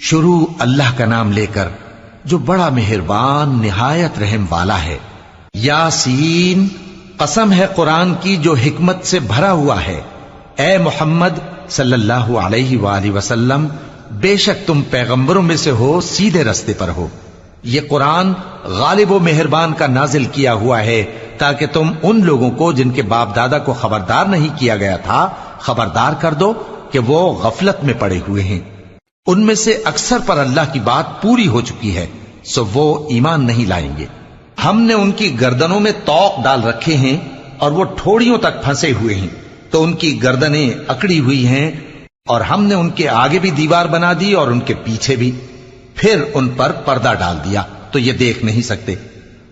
شروع اللہ کا نام لے کر جو بڑا مہربان نہایت رحم والا ہے۔ یاسین، قسم ہے قرآن کی جو حکمت سے بھرا ہوا ہے۔ اے محمد صلی اللہ علیہ وآلہ وسلم، بے شک تم پیغمبروں میں سے ہو، سیدھے رستے پر ہو۔ یہ قرآن غالب و مہربان کا نازل کیا ہوا ہے تاکہ تم ان لوگوں کو جن کے باپ دادا کو خبردار نہیں کیا گیا تھا خبردار کر دو کہ وہ غفلت میں پڑے ہوئے ہیں۔ ان میں سے اکثر پر اللہ کی بات پوری ہو چکی ہے، سو وہ ایمان نہیں لائیں گے۔ ہم نے ان کی گردنوں میں طوق ڈال رکھے ہیں اور وہ ٹھوڑیوں تک پھنسے ہوئے ہیں، تو ان کی گردنیں اکڑی ہوئی ہیں، اور ہم نے ان کے آگے بھی دیوار بنا دی اور ان کے پیچھے بھی، پھر ان پر پردہ ڈال دیا تو یہ دیکھ نہیں سکتے۔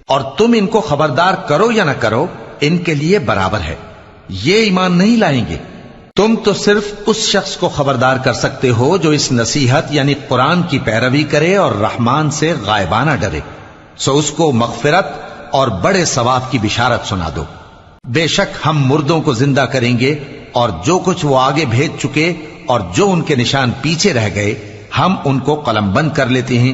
اور تم ان کو خبردار کرو یا نہ کرو، ان کے لیے برابر ہے، یہ ایمان نہیں لائیں گے۔ تم تو صرف اس شخص کو خبردار کر سکتے ہو جو اس نصیحت یعنی قرآن کی پیروی کرے اور رحمان سے غائبانہ ڈرے، سو اس کو مغفرت اور بڑے ثواب کی بشارت سنا دو۔ بے شک ہم مردوں کو زندہ کریں گے، اور جو کچھ وہ آگے بھیج چکے اور جو ان کے نشان پیچھے رہ گئے ہم ان کو قلم بند کر لیتے ہیں،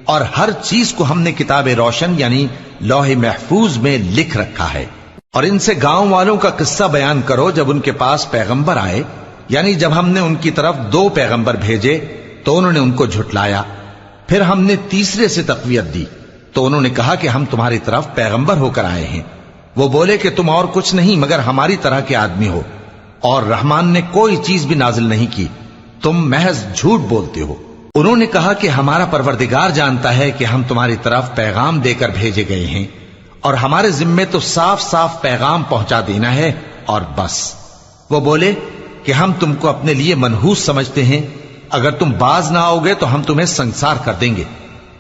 اور ہر چیز کو ہم نے کتاب روشن یعنی لوح محفوظ میں لکھ رکھا ہے۔ اور ان سے گاؤں والوں کا قصہ بیان کرو جب ان کے پاس پیغمبر آئے، یعنی جب ہم نے ان کی طرف 2 پیغمبر بھیجے تو انہوں نے ان کو جھٹلایا، پھر ہم نے تیسرے سے تقویت دی تو انہوں نے کہا کہ ہم تمہاری طرف پیغمبر ہو کر آئے ہیں۔ وہ بولے کہ تم اور کچھ نہیں مگر ہماری طرح کے آدمی ہو، اور رحمان نے کوئی چیز بھی نازل نہیں کی، تم محض جھوٹ بولتے ہو۔ انہوں نے کہا کہ ہمارا پروردگار جانتا ہے کہ ہم تمہاری طرف پیغام دے کر بھیجے گئے ہیں، اور ہمارے ذمے تو صاف صاف پیغام پہنچا دینا ہے اور بس۔ وہ بولے کہ ہم تم کو اپنے لیے منحوس سمجھتے ہیں، اگر تم باز نہ آؤ گے تو ہم تمہیں سنسار کر دیں گے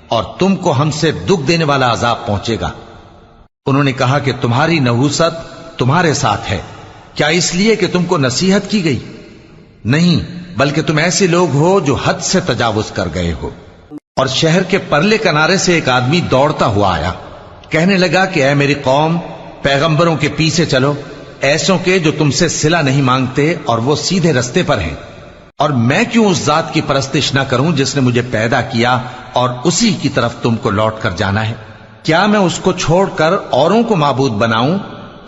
اور تم کو ہم سے دکھ دینے والا عذاب پہنچے گا۔ انہوں نے کہا کہ تمہاری نحوست تمہارے ساتھ ہے، کیا اس لیے کہ تم کو نصیحت کی گئی؟ نہیں، بلکہ تم ایسے لوگ ہو جو حد سے تجاوز کر گئے ہو۔ اور شہر کے پرلے کنارے سے ایک آدمی دوڑتا ہوا آیا، کہنے لگا کہ اے میری قوم، پیغمبروں کے پیچھے چلو، ایسوں کے جو تم سے صلہ نہیں مانگتے اور وہ سیدھے رستے پر ہیں۔ اور میں کیوں اس ذات کی پرستش نہ کروں جس نے مجھے پیدا کیا اور اسی کی طرف تم کو لوٹ کر جانا ہے؟ کیا میں اس کو چھوڑ کر اوروں کو معبود بناؤں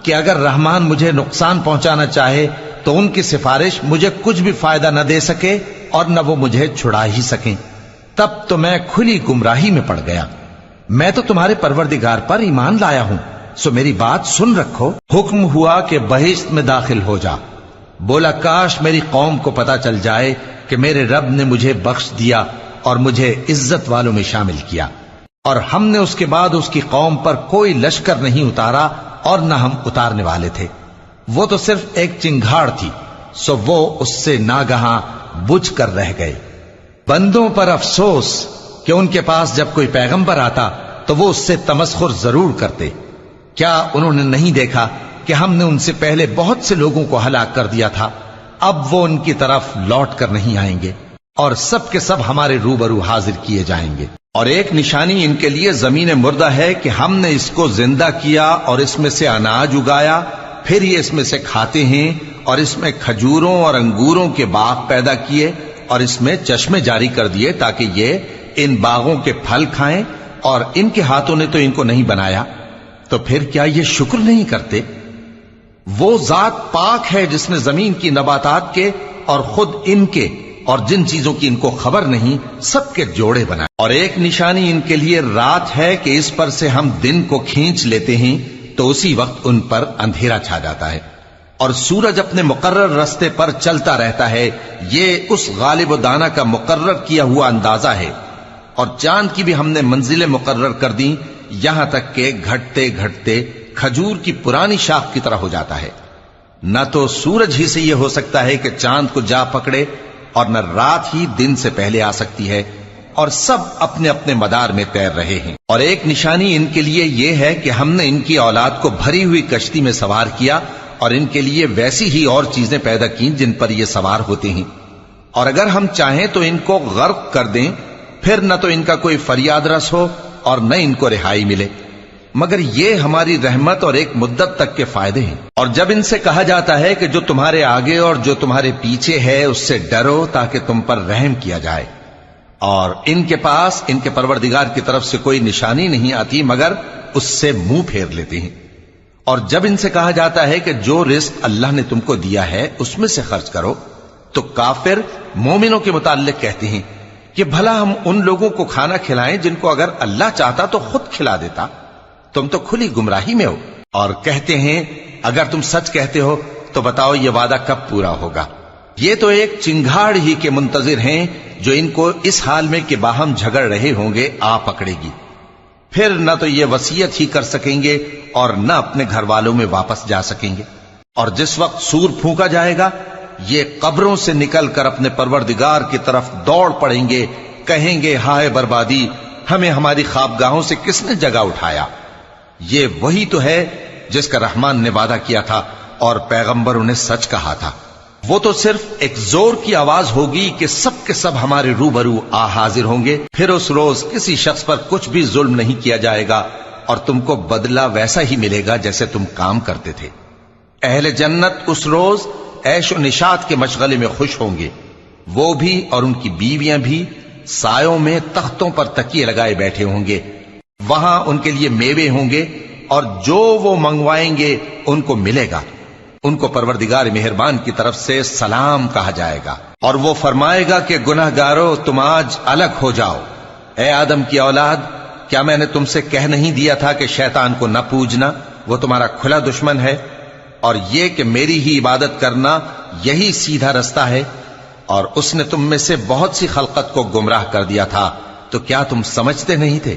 کہ اگر رحمان مجھے نقصان پہنچانا چاہے تو ان کی سفارش مجھے کچھ بھی فائدہ نہ دے سکے اور نہ وہ مجھے چھڑا ہی سکیں؟ تب تو میں کھلی گمراہی میں پڑ گیا۔ میں تو تمہارے پروردگار پر ایمان لایا ہوں، سو میری بات سن رکھو۔ حکم ہوا کہ بہشت میں داخل ہو جا۔ بولا کاش میری قوم کو پتا چل جائے کہ میرے رب نے مجھے بخش دیا اور مجھے عزت والوں میں شامل کیا، اور ہم نے اس کے بعد اس کی قوم پر کوئی لشکر نہیں اتارا اور نہ ہم اتارنے والے تھے۔ وہ تو صرف ایک چنگھاڑ تھی، سو وہ اس سے ناگہاں بجھ کر رہ گئے۔ بندوں پر افسوس کہ ان کے پاس جب کوئی پیغمبر آتا تو وہ اس سے تمسخر ضرور کرتے۔ کیا انہوں نے نہیں دیکھا کہ ہم نے ان سے پہلے بہت سے لوگوں کو ہلاک کر دیا تھا؟ اب وہ ان کی طرف لوٹ کر نہیں آئیں گے، اور سب کے سب ہمارے روبرو حاضر کیے جائیں گے۔ اور ایک نشانی ان کے لیے زمین مردہ ہے کہ ہم نے اس کو زندہ کیا اور اس میں سے اناج اگایا، پھر یہ اس میں سے کھاتے ہیں، اور اس میں کھجوروں اور انگوروں کے باغ پیدا کیے اور اس میں چشمے جاری کر دیے تاکہ یہ ان باغوں کے پھل کھائیں، اور ان کے ہاتھوں نے تو ان کو نہیں بنایا، تو پھر کیا یہ شکر نہیں کرتے؟ وہ ذات پاک ہے جس نے زمین کی نباتات کے اور خود ان کے اور جن چیزوں کی ان کو خبر نہیں سب کے جوڑے بنائے۔ اور ایک نشانی ان کے لیے رات ہے کہ اس پر سے ہم دن کو کھینچ لیتے ہیں تو اسی وقت ان پر اندھیرا چھا جاتا ہے، اور سورج اپنے مقرر رستے پر چلتا رہتا ہے۔ یہ اس غالب و دانا کا مقرر کیا ہوا اندازہ ہے۔ اور چاند کی بھی ہم نے منزلیں مقرر کر دیں، یہاں تک کہ گھٹتے گھٹتے کھجور کی پرانی شاخ کی طرح ہو جاتا ہے۔ نہ تو سورج ہی سے یہ ہو سکتا ہے کہ چاند کو جا پکڑے، اور نہ رات ہی دن سے پہلے آ سکتی ہے، اور سب اپنے اپنے مدار میں تیر رہے ہیں۔ اور ایک نشانی ان کے لیے یہ ہے کہ ہم نے ان کی اولاد کو بھری ہوئی کشتی میں سوار کیا، اور ان کے لیے ویسی ہی اور چیزیں پیدا کی جن پر یہ سوار ہوتے ہیں، اور اگر ہم چاہیں تو ان کو غرق کر دیں، پھر نہ تو ان کا کوئی فریاد رس ہو اور نہ ان کو رہائی ملے، مگر یہ ہماری رحمت اور ایک مدت تک کے فائدے ہیں۔ اور جب ان سے کہا جاتا ہے کہ جو تمہارے آگے اور جو تمہارے پیچھے ہے اس سے ڈرو تاکہ تم پر رحم کیا جائے، اور ان کے پاس ان کے پروردگار کی طرف سے کوئی نشانی نہیں آتی مگر اس سے منہ پھیر لیتے ہیں۔ اور جب ان سے کہا جاتا ہے کہ جو رزق اللہ نے تم کو دیا ہے اس میں سے خرچ کرو، تو کافر مومنوں کے متعلق کہتے ہیں کہ بھلا ہم ان لوگوں کو کھانا کھلائیں جن کو اگر اللہ چاہتا تو خود کھلا دیتا، تم تو کھلی گمراہی میں ہو۔ اور کہتے ہیں اگر تم سچ کہتے ہو تو بتاؤ یہ وعدہ کب پورا ہوگا؟ یہ تو ایک چنگھاڑ ہی کے منتظر ہیں جو ان کو اس حال میں کہ باہم جھگڑ رہے ہوں گے آ پکڑے گی، پھر نہ تو یہ وصیت ہی کر سکیں گے اور نہ اپنے گھر والوں میں واپس جا سکیں گے۔ اور جس وقت سور پھونکا جائے گا یہ قبروں سے نکل کر اپنے پروردگار کی طرف دوڑ پڑیں گے، کہیں گے ہائے بربادی، ہمیں ہماری خوابگاہوں سے کس نے جگہ اٹھایا۔ یہ وہی تو ہے جس کا رحمان نے وعدہ کیا تھا اور پیغمبروں نے سچ کہا تھا۔ وہ تو صرف ایک زور کی آواز ہوگی کہ سب کے سب ہمارے روبرو آ حاضر ہوں گے، پھر اس روز کسی شخص پر کچھ بھی ظلم نہیں کیا جائے گا اور تم کو بدلہ ویسا ہی ملے گا جیسے تم کام کرتے تھے۔ اہل جنت اس روز عیش و نشاط کے مشغلے میں خوش ہوں گے، وہ بھی اور ان کی بیویاں بھی سایوں میں تختوں پر تکیے لگائے بیٹھے ہوں گے، وہاں ان کے لیے میوے ہوں گے اور جو وہ منگوائیں گے ان کو ملے گا۔ ان کو پروردگار مہربان کی طرف سے سلام کہا جائے گا، اور وہ فرمائے گا کہ گناہگارو تم آج الگ ہو جاؤ۔ اے آدم کی اولاد، کیا میں نے تم سے کہہ نہیں دیا تھا کہ شیطان کو نہ پوجنا، وہ تمہارا کھلا دشمن ہے، اور یہ کہ میری ہی عبادت کرنا یہی سیدھا رستہ ہے؟ اور اس نے تم میں سے بہت سی خلقت کو گمراہ کر دیا تھا، تو کیا تم سمجھتے نہیں تھے؟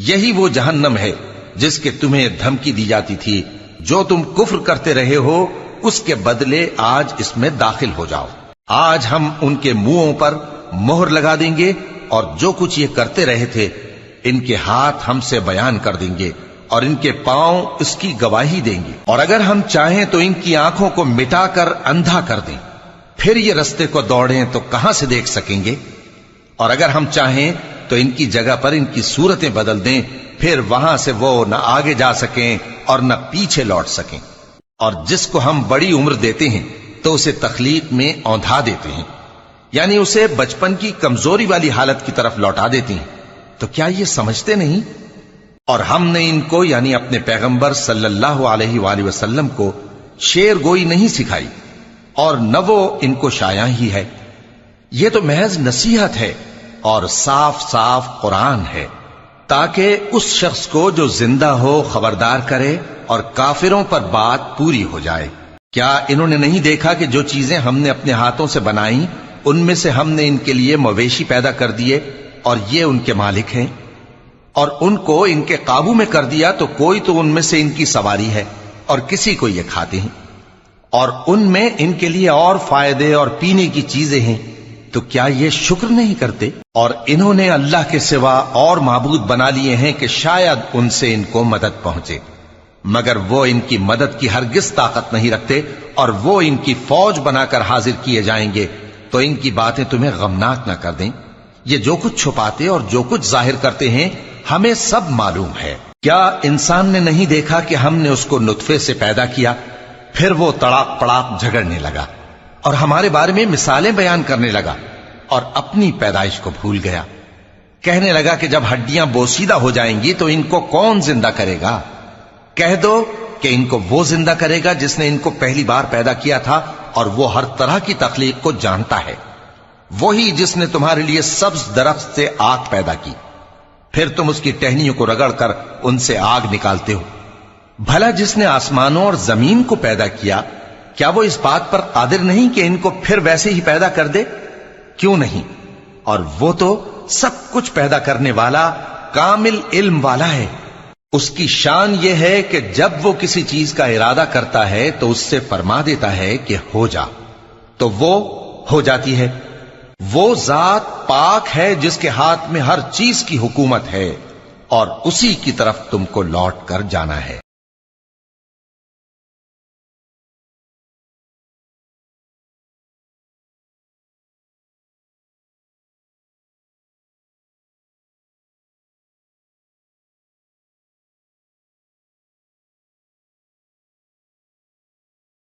یہی وہ جہنم ہے جس کے تمہیں دھمکی دی جاتی تھی، جو تم کفر کرتے رہے ہو اس کے بدلے آج اس میں داخل ہو جاؤ۔ آج ہم ان کے منہوں پر مہر لگا دیں گے اور جو کچھ یہ کرتے رہے تھے ان کے ہاتھ ہم سے بیان کر دیں گے اور ان کے پاؤں اس کی گواہی دیں گے، اور اگر ہم چاہیں تو ان کی آنکھوں کو مٹا کر اندھا کر دیں، پھر یہ رستے کو دوڑیں تو کہاں سے دیکھ سکیں گے؟ اور اگر ہم چاہیں تو ان کی جگہ پر ان کی صورتیں بدل دیں، پھر وہاں سے وہ نہ آگے جا سکیں اور نہ پیچھے لوٹ سکیں۔ اور جس کو ہم بڑی عمر دیتے ہیں تو اسے تخلیق میں اوندھا دیتے ہیں، یعنی اسے بچپن کی کمزوری والی حالت کی طرف لوٹا دیتے ہیں۔ تو کیا یہ سمجھتے نہیں؟ اور ہم نے ان کو یعنی اپنے پیغمبر صلی اللہ علیہ وآلہ وسلم کو شعر گوئی نہیں سکھائی، اور نہ وہ ان کو شایع ہی ہے، یہ تو محض نصیحت ہے اور صاف صاف قرآن ہے، تاکہ اس شخص کو جو زندہ ہو خبردار کرے اور کافروں پر بات پوری ہو جائے۔ کیا انہوں نے نہیں دیکھا کہ جو چیزیں ہم نے اپنے ہاتھوں سے بنائیں ان میں سے ہم نے ان کے لیے مویشی پیدا کر دیے اور یہ ان کے مالک ہیں، اور ان کو ان کے قابو میں کر دیا تو کوئی تو ان میں سے ان کی سواری ہے اور کسی کو یہ کھاتے ہیں، اور ان میں ان کے لیے اور فائدے اور پینے کی چیزیں ہیں، تو کیا یہ شکر نہیں کرتے؟ اور انہوں نے اللہ کے سوا اور معبود بنا لیے ہیں کہ شاید ان سے ان کو مدد پہنچے، مگر وہ ان کی مدد کی ہرگز طاقت نہیں رکھتے، اور وہ ان کی فوج بنا کر حاضر کیے جائیں گے تو ان کی باتیں تمہیں غمناک نہ کر دیں۔ یہ جو کچھ چھپاتے اور جو کچھ ظاہر کرتے ہیں ہمیں سب معلوم ہے۔ کیا انسان نے نہیں دیکھا کہ ہم نے اس کو نطفے سے پیدا کیا، پھر وہ تڑاک پڑاک جھگڑنے لگا اور ہمارے بارے میں مثالیں بیان کرنے لگا اور اپنی پیدائش کو بھول گیا، کہنے لگا کہ جب ہڈیاں بوسیدہ ہو جائیں گی تو ان کو کون زندہ کرے گا؟ کہہ دو کہ ان کو وہ زندہ کرے گا جس نے ان کو پہلی بار پیدا کیا تھا، اور وہ ہر طرح کی تخلیق کو جانتا ہے، وہی جس نے تمہارے لیے سبز درخت سے آگ پیدا کی، پھر تم اس کی ٹہنیوں کو رگڑ کر ان سے آگ نکالتے ہو۔ بھلا جس نے آسمانوں اور زمین کو پیدا کیا، کیا وہ اس بات پر قادر نہیں کہ ان کو پھر ویسے ہی پیدا کر دے؟ کیوں نہیں؟ اور وہ تو سب کچھ پیدا کرنے والا کامل علم والا ہے۔ اس کی شان یہ ہے کہ جب وہ کسی چیز کا ارادہ کرتا ہے تو اس سے فرما دیتا ہے کہ ہو جا، تو وہ ہو جاتی ہے۔ وہ ذات پاک ہے جس کے ہاتھ میں ہر چیز کی حکومت ہے، اور اسی کی طرف تم کو لوٹ کر جانا ہے۔